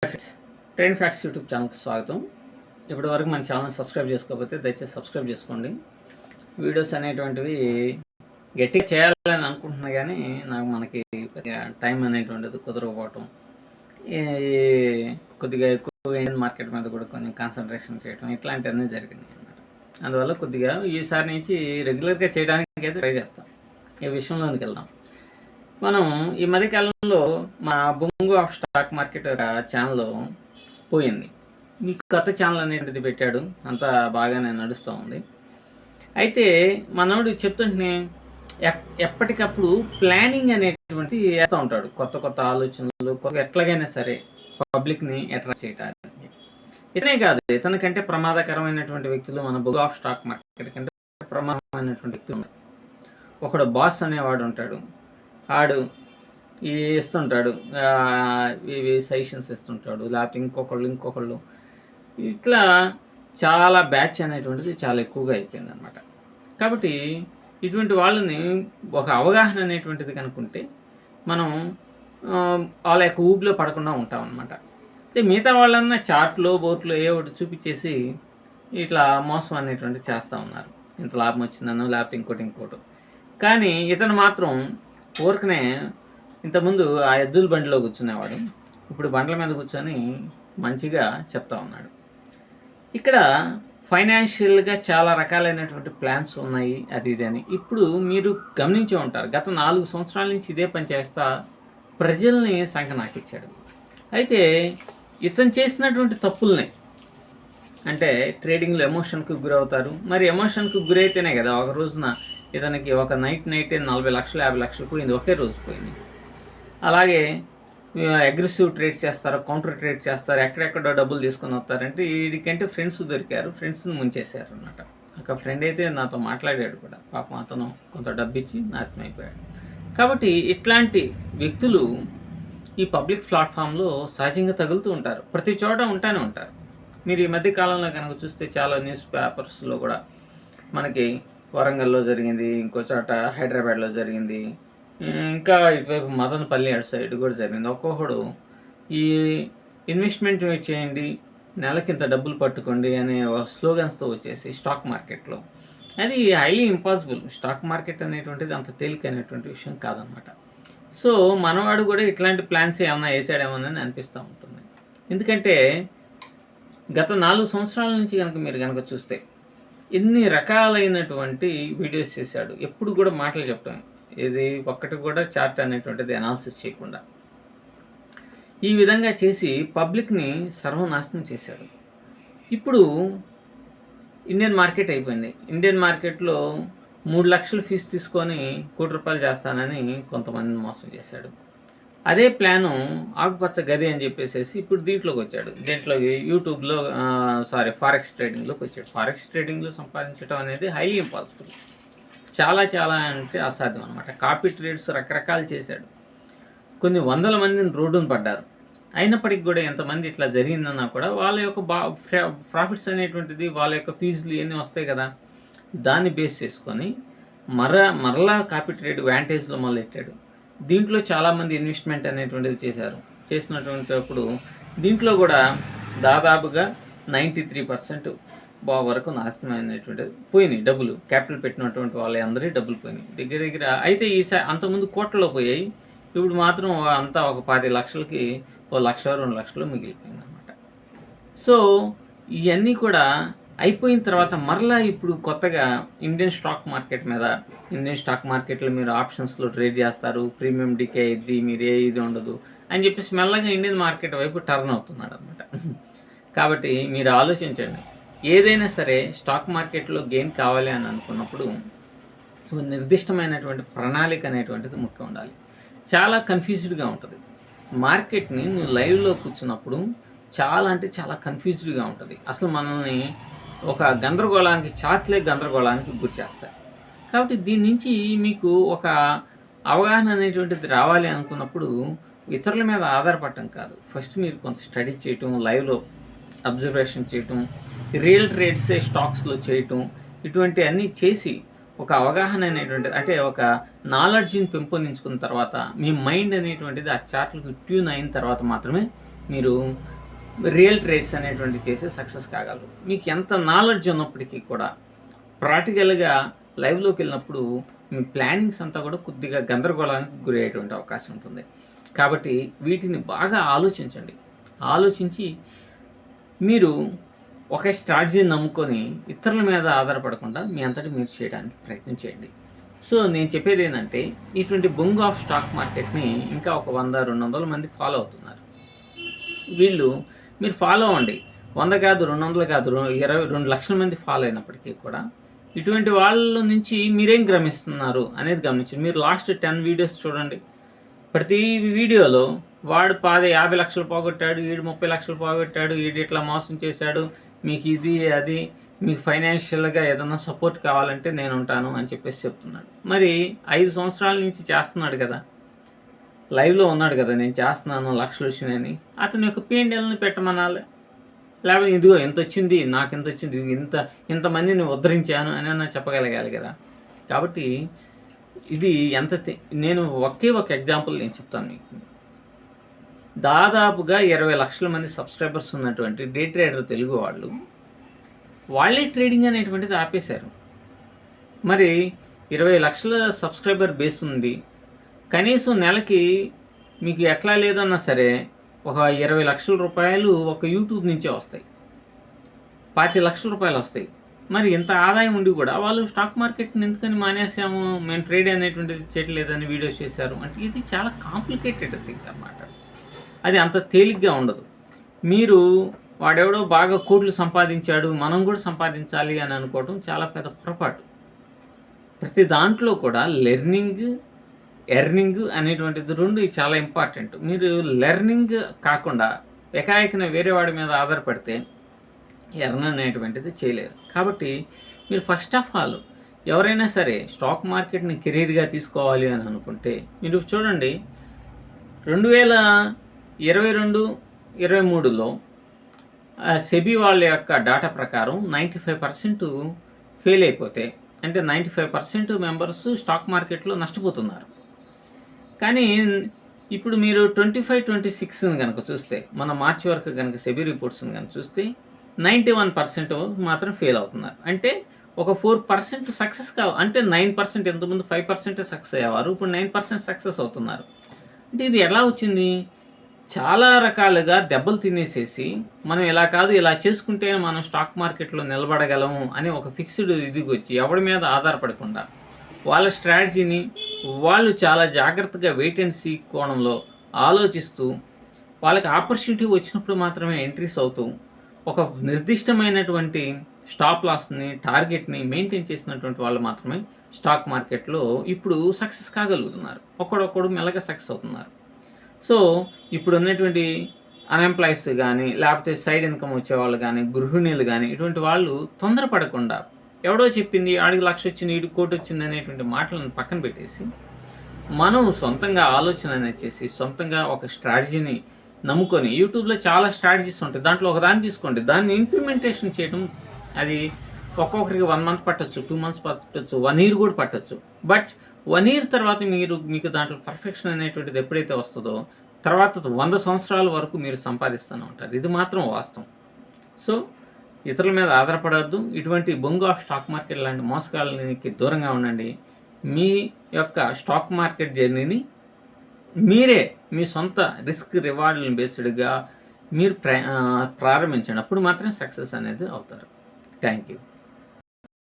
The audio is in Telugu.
ట్రేడింగ్ ఫ్యాక్ట్స్ యూట్యూబ్ ఛానల్కి స్వాగతం. ఇప్పటి వరకు మన ఛానల్ సబ్స్క్రైబ్ చేసుకోకపోతే దయచేసి సబ్స్క్రైబ్ చేసుకోండి. వీడియోస్ అనేటువంటివి గట్టిగా చేయాలని అనుకుంటున్నా కానీ మనకి టైం అనేటువంటిది కుదరకపోవటం, కొద్దిగా ఎక్కువ ఇండియన్ మార్కెట్ మీద కూడా కొంచెం కాన్సన్ట్రేషన్ చేయడం ఇట్లాంటివన్నీ జరిగినాయి అన్నమాట. అందువల్ల కొద్దిగా ఈసారి నుంచి రెగ్యులర్గా చేయడానికి అయితే ట్రై చేస్తాం. ఈ విషయంలోనికి వెళ్దాం. మనం ఈ మధ్యకాలంలో మా బొంగు ఆఫ్ స్టాక్ మార్కెట్ ఛానల్ పోయింది. మీకు కొత్త ఛానల్ అనేటిది పెట్టాడు, అంతా బాగానే నడుస్తూ ఉంది. అయితే మనోడు చెప్తుంటే ఎప్పటికప్పుడు ప్లానింగ్ అనేటువంటి వేస్తూ ఉంటాడు, కొత్త కొత్త ఆలోచనలు, ఎట్లాగైనా సరే పబ్లిక్ని అట్రాక్ట్ చేయడానికి. ఇతనే కాదు, ఇతనికంటే ప్రమాదకరమైనటువంటి వ్యక్తులు మన బొంగు ఆఫ్ స్టాక్ మార్కెట్ కంటే ప్రమాదమైనటువంటి వ్యక్తులు ఉన్నారు. ఒకడు బాస్ అనేవాడు ఉంటాడు, ఆడు ఇస్తుంటాడు, ఇవి సజెషన్స్ ఇస్తుంటాడు, లేకపోతే ఇంకొకళ్ళు ఇట్లా చాలా బ్యాచ్ అనేటువంటిది చాలా ఎక్కువగా అయిపోయింది అనమాట. కాబట్టి ఇటువంటి వాళ్ళని ఒక అవగాహన అనేటువంటిది కనుక్కుంటే మనం వాళ్ళ యొక్క ఊబిలో పడకుండా ఉంటాం అనమాట. అయితే మిగతా వాళ్ళన్నా చార్ట్లో బోట్లో ఏ ఒకటి చూపించేసి ఇట్లా మోసం అనేటువంటిది చేస్తూ ఉన్నారు, ఇంత లాభం వచ్చిందనో లేకపోతే ఇంకోటి. కానీ ఇతను మాత్రం ఊరికనే ఇంతకుముందు ఆ ఎద్దుల బండిలో కూర్చునేవాడు, ఇప్పుడు బండ్ల మీద కూర్చొని మంచిగా చెప్తా ఉన్నాడు. ఇక్కడ ఫైనాన్షియల్గా చాలా రకాలైనటువంటి ప్లాన్స్ ఉన్నాయి, అది ఇది అని. ఇప్పుడు మీరు గమనించే ఉంటారు, గత 4 సంవత్సరాల నుంచి ఇదే పని చేస్తా ప్రజల్ని సంకనాకిచ్చాడు. అయితే ఇతను చేసినటువంటి తప్పుల్ని, అంటే ట్రేడింగ్లో ఎమోషన్కి గురవుతారు. మరి ఎమోషన్కి గురైతేనే కదా ఒక రోజున ఇతనికి ఒక నైటే 40 లక్షలు 50 లక్షలు పోయింది, ఒకే రోజు పోయింది. అలాగే అగ్రెసివ్ ట్రేడ్ చేస్తారు, కౌంటర్ ట్రేడ్ చేస్తారు, ఎక్కడెక్కడో డబ్బులు తీసుకొని వస్తారంటే వీడికంటే ఫ్రెండ్స్ దొరికారు, ఫ్రెండ్స్ని ముంచేశారు అన్నమాట. ఒక ఫ్రెండ్ అయితే నాతో మాట్లాడాడు కూడా, పాపం అతను కొంత డబ్బు ఇచ్చి నాశనం అయిపోయాడు. కాబట్టి ఇట్లాంటి వ్యక్తులు ఈ పబ్లిక్ ప్లాట్ఫామ్లో సహజంగా తగులుతూ ఉంటారు, ప్రతి చోట ఉంటానే ఉంటారు. మీరు ఈ మధ్య కాలంలో కనుక చూస్తే చాలా న్యూస్ పేపర్స్లో కూడా మనకి వరంగల్లో జరిగింది, ఇంకో చోట హైదరాబాద్లో జరిగింది, ఇంకా ఇటువైపు మదనపల్లి అటు సైడ్ కూడా జరిగింది. ఒక్కొక్కడు ఈ ఇన్వెస్ట్మెంట్ చేయండి, నెలకింత డబ్బులు పట్టుకోండి అనే స్లోగన్స్తో వచ్చేసి స్టాక్ మార్కెట్లో, అది హైలీ ఇంపాసిబుల్. స్టాక్ మార్కెట్ అనేటువంటిది అంత తేలికైనటువంటి విషయం కాదనమాట. సో మనవాడు కూడా ఇట్లాంటి ప్లాన్స్ ఏమన్నా వేసాడేమోనని అనిపిస్తూ ఉంటుంది. ఎందుకంటే గత 4 సంవత్సరాల నుంచి మీరు కనుక చూస్తే ఎన్ని రకాలైనటువంటి వీడియోస్ చేశాడు, ఎప్పుడు కూడా మాటలు చెప్పడం, ఇది ఒక్కటి కూడా చార్ట్ అనేటువంటిది అనాలిసిస్ చేయకుండా ఈ విధంగా చేసి పబ్లిక్ని సర్వనాశనం చేశాడు. ఇప్పుడు ఇండియన్ మార్కెట్ అయిపోయింది. ఇండియన్ మార్కెట్లో 3 లక్షలు ఫీజు తీసుకొని ₹1,00,00,000 చేస్తానని కొంతమందిని మోసం చేశాడు. అదే ప్లాను ఆకుపచ్చ గది అని చెప్పేసి ఇప్పుడు దీంట్లోకి వచ్చాడు. దీంట్లోకి యూట్యూబ్లో ఫారెక్స్ ట్రేడింగ్లోకి వచ్చాడు. ఫారెక్స్ ట్రేడింగ్లో సంపాదించడం అనేది హైలీ ఇంపాసిబుల్, చాలా అంటే అసాధ్యం అనమాట. కాపీ ట్రేడ్స్ రకరకాలు చేశాడు, కొన్ని వందల మందిని రోడ్డును పడ్డారు. అయినప్పటికీ కూడా ఎంతమంది ఇట్లా జరిగిందన్నా కూడా వాళ్ళ యొక్క ప్రాఫిట్స్ అనేటువంటిది, వాళ్ళ యొక్క ఫీజులు ఇవన్నీ వస్తాయి కదా, దాన్ని బేస్ చేసుకొని మరలా కాపీ ట్రేడ్ వ్యాంటేజ్లో మొదలెట్టాడు. దీంట్లో చాలామంది ఇన్వెస్ట్మెంట్ అనేటువంటిది చేసినటువంటిప్పుడు దీంట్లో కూడా దాదాపుగా 93% వరకు నాశనం అయినటువంటిది పోయినాయి. డబ్బులు క్యాపిటల్ పెట్టినటువంటి వాళ్ళందరి డబ్బులు పోయినాయి దగ్గర. అయితే ఈసారి అంతకుముందు కోట్లలో పోయాయి, ఇప్పుడు మాత్రం అంతా ఒక 10 లక్షలకి 1 లక్ష 2 లక్షలు మిగిలిపోయింది అన్నమాట. సో ఇవన్నీ కూడా అయిపోయిన తర్వాత మరలా ఇప్పుడు కొత్తగా ఇండియన్ స్టాక్ మార్కెట్లో మీరు ఆప్షన్స్లో ట్రేడ్ చేస్తారు, ప్రీమియం డికే అయింది, మీరు ఇది ఉండదు అని చెప్పేసి మెల్లగా ఇండియన్ మార్కెట్ వైపు టర్న్ అవుతున్నాడు అనమాట. కాబట్టి మీరు ఆలోచించండి, ఏదైనా సరే స్టాక్ మార్కెట్లో గెయిన్ కావాలి అని అనుకున్నప్పుడు నిర్దిష్టమైనటువంటి ప్రణాళిక అనేటువంటిది ముఖ్యం ఉండాలి. చాలా కన్ఫ్యూజ్డ్గా ఉంటుంది మార్కెట్ని. నువ్వు లైవ్లో కూర్చున్నప్పుడు చాలా కన్ఫ్యూజ్డ్గా ఉంటుంది. అసలు మనల్ని ఒక గందరగోళానికి గురి చేస్తాయి. కాబట్టి దీని నుంచి మీకు ఒక అవగాహన అనేటువంటిది రావాలి అనుకున్నప్పుడు ఇతరుల మీద ఆధారపడటం కాదు, ఫస్ట్ మీరు కొంత స్టడీ చేయటం, లైవ్లో అబ్జర్వేషన్ చేయటం, రియల్ ట్రేడ్సే స్టాక్స్లో చేయటం, ఇటువంటి అన్నీ చేసి ఒక అవగాహన అనేటువంటిది, అంటే ఒక నాలెడ్జ్ని పెంపొందించుకున్న తర్వాత మీ మైండ్ అనేటువంటిది ఆ చార్ట్లకు ట్యూన్ అయిన తర్వాత మాత్రమే మీరు రియల్ ట్రేడ్స్ అనేటువంటి చేసి సక్సెస్ కాగలరు. మీకు ఎంత నాలెడ్జ్ ఉన్నప్పటికీ కూడా ప్రాక్టికల్గా లైవ్లోకి వెళ్ళినప్పుడు మీ ప్లానింగ్స్ అంతా కూడా కొద్దిగా గందరగోళానికి గురి అయ్యేటువంటి అవకాశం ఉంటుంది. కాబట్టి వీటిని బాగా ఆలోచించండి. ఆలోచించి మీరు ఒక స్ట్రాటజీని నమ్ముకొని ఇతరుల మీద ఆధారపడకుండా మీ అంతటి మీరు చేయడానికి ప్రయత్నం చేయండి. సో నేను చెప్పేది ఏంటంటే, ఇటువంటి బొంగు ఆఫ్ స్టాక్ మార్కెట్ని ఇంకా ఒక 100-200 మంది ఫాలో అవుతున్నారు. వీళ్ళు మీరు ఫాలో అవ్వండి. 100 కాదు, 200 కాదు, 22 లక్షల మంది ఫాలో అయినప్పటికీ కూడా ఇటువంటి వాళ్ళ నుంచి మీరేం గమనిస్తున్నారు అనేది గమనించండి. మీరు లాస్ట్ 10 వీడియోస్ చూడండి. ప్రతి వీడియోలో వాడు 50 లక్షలు పోగొట్టాడు, వీడు 30 లక్షలు పోగొట్టాడు, వీడు ఇట్లా మోసం చేశాడు, మీకు ఇది అది, మీకు ఫైనాన్షియల్గా ఏదైనా సపోర్ట్ కావాలంటే నేను ఉంటాను అని చెప్పేసి చెప్తున్నాడు. మరి 5 సంవత్సరాల నుంచి చేస్తున్నాడు కదా, లైవ్లో ఉన్నాడు కదా, నేను చేస్తున్నాను లక్షలు వచ్చినాయని. అతని యొక్క P&Lని పెట్టమనాలి. లేకపోతే ఇదిగో ఎంత వచ్చింది, నాకు ఎంత వచ్చింది, ఇంతమందిని ఉద్ధరించాను అని చెప్పగలగాలి కదా. కాబట్టి ఇది నేను ఒక ఎగ్జాంపుల్ నేను చెప్తాను మీకు. దాదాపుగా 20 లక్షల మంది సబ్స్క్రైబర్స్ ఉన్నటువంటి డే ట్రేడర్ తెలుగు వాళ్ళే ట్రేడింగ్ అనేటువంటిది ఆపేశారు. మరి 20 లక్షల సబ్స్క్రైబర్ బేస్ ఉంది. కనీసం నెలకి మీకు ఎట్లా లేదన్నా సరే ఒక 20 లక్షల రూపాయలు ఒక యూట్యూబ్ నుంచే వస్తాయి, 25 లక్షల రూపాయలు వస్తాయి. మరి ఇంత ఆదాయం ఉండి కూడా వాళ్ళు స్టాక్ మార్కెట్ని ఎందుకని మానేసాము, మేము ట్రేడ్ అనేటువంటిది చేయట్లేదని వీడియోస్ చేశారు అంటే ఇది చాలా కాంప్లికేటెడ్ థింగ్ అన్నమాట. అది అంత తేలిగ్గా ఉండదు. మీరు వాడెవడో బాగా కోట్లు సంపాదించాడు, మనం కూడా సంపాదించాలి అని అనుకోవడం చాలా పెద్ద పొరపాటు. ప్రతి దాంట్లో కూడా ఎర్నింగ్ అనేటువంటిది 2 చాలా ఇంపార్టెంట్. మీరు లెర్నింగ్ కాకుండా ఏకాఏకన వేరే వాడి మీద ఆధారపడితే ఎర్న్ అనేటువంటిది చేయలేరు. కాబట్టి మీరు ఫస్ట్ ఆఫ్ ఆల్ ఎవరైనా సరే స్టాక్ మార్కెట్ని కెరీర్గా తీసుకోవాలి అని అనుకుంటే మీరు చూడండి, 2022-23లో సెబీ వాళ్ళ యొక్క డేటా ప్రకారం 95% ఫెయిల్ అయిపోతే, అంటే 95% మెంబర్స్ స్టాక్ మార్కెట్లో నష్టపోతున్నారు. కానీ ఇప్పుడు మీరు 25-26 కనుక చూస్తే, మన మార్చి వరకు కనుక సెబీ రిపోర్ట్స్ని కనుక చూస్తే 91% మాత్రం ఫెయిల్ అవుతున్నారు. అంటే ఒక 4% సక్సెస్ అంటే 9%, ఎంతమంది 5% సక్సెస్ అయ్యేవారు, ఇప్పుడు 9% సక్సెస్ అవుతున్నారు. అంటే ఇది ఎలా వచ్చింది? చాలా రకాలుగా దెబ్బలు తినేసేసి మనం ఇలా కాదు ఇలా చేసుకుంటే మనం స్టాక్ మార్కెట్లో నిలబడగలము అని ఒక ఫిక్స్డ్ ఇదికి వచ్చి ఎవరి మీద ఆధారపడకుండా వాళ్ళ స్ట్రాటజీని వాళ్ళు చాలా జాగ్రత్తగా వెయిట్ అండ్ సీ కోణంలో ఆలోచిస్తూ వాళ్ళకి ఆపర్చునిటీ వచ్చినప్పుడు మాత్రమే ఎంట్రీస్ అవుతూ ఒక నిర్దిష్టమైనటువంటి స్టాప్ లాస్ని టార్గెట్ని మెయింటైన్ చేసినటువంటి వాళ్ళు మాత్రమే స్టాక్ మార్కెట్లో ఇప్పుడు సక్సెస్ కాగలుగుతున్నారు. ఒక్కడొక్కడు మెల్లగా సక్సెస్ అవుతున్నారు. సో ఇప్పుడు ఉన్నటువంటి అన్ఎంప్లాయీస్ కానీ, లేకపోతే సైడ్ ఇన్కమ్ వచ్చేవాళ్ళు కానీ, గృహిణీలు కానీ, ఇటువంటి వాళ్ళు తొందరపడకుండా ఎవడో చెప్పింది ఆడికి 1,00,000 వచ్చింది, ఈడికి 1,00,000 వచ్చింది అనేటువంటి మాటలను పక్కన పెట్టేసి మనం సొంతంగా ఆలోచన అనేది చేసి సొంతంగా ఒక స్ట్రాటజీని నమ్ముకొని, యూట్యూబ్లో చాలా స్ట్రాటజీస్ ఉంటాయి, దాంట్లో ఒకదాన్ని తీసుకోండి, దాన్ని ఇంప్లిమెంటేషన్ చేయడం అది ఒక్కొక్కరికి 1 మంత్ పట్టచ్చు, 2 మంత్స్ పట్టచ్చు, 1 ఇయర్ కూడా పట్టచ్చు. బట్ 1 ఇయర్ తర్వాత మీకు దాంట్లో పర్ఫెక్షన్ అనేటువంటిది ఎప్పుడైతే వస్తుందో తర్వాత 100 సంవత్సరాల వరకు మీరు సంపాదిస్తూనే ఉంటారు. ఇది మాత్రం వాస్తవం. సో ఇతరుల మీద ఆధారపడవద్దు. ఇటువంటి బొంగు ఆఫ్ స్టాక్ మార్కెట్ లాంటి మోసగాళ్ళకి దూరంగా ఉండండి. మీ యొక్క స్టాక్ మార్కెట్ జర్నీని మీరే మీ సొంత రిస్క్ రివార్డులను బేస్డ్గా మీరు ప్రారంభించండి. అప్పుడు మాత్రమే సక్సెస్ అనేది అవుతారు. Thank you.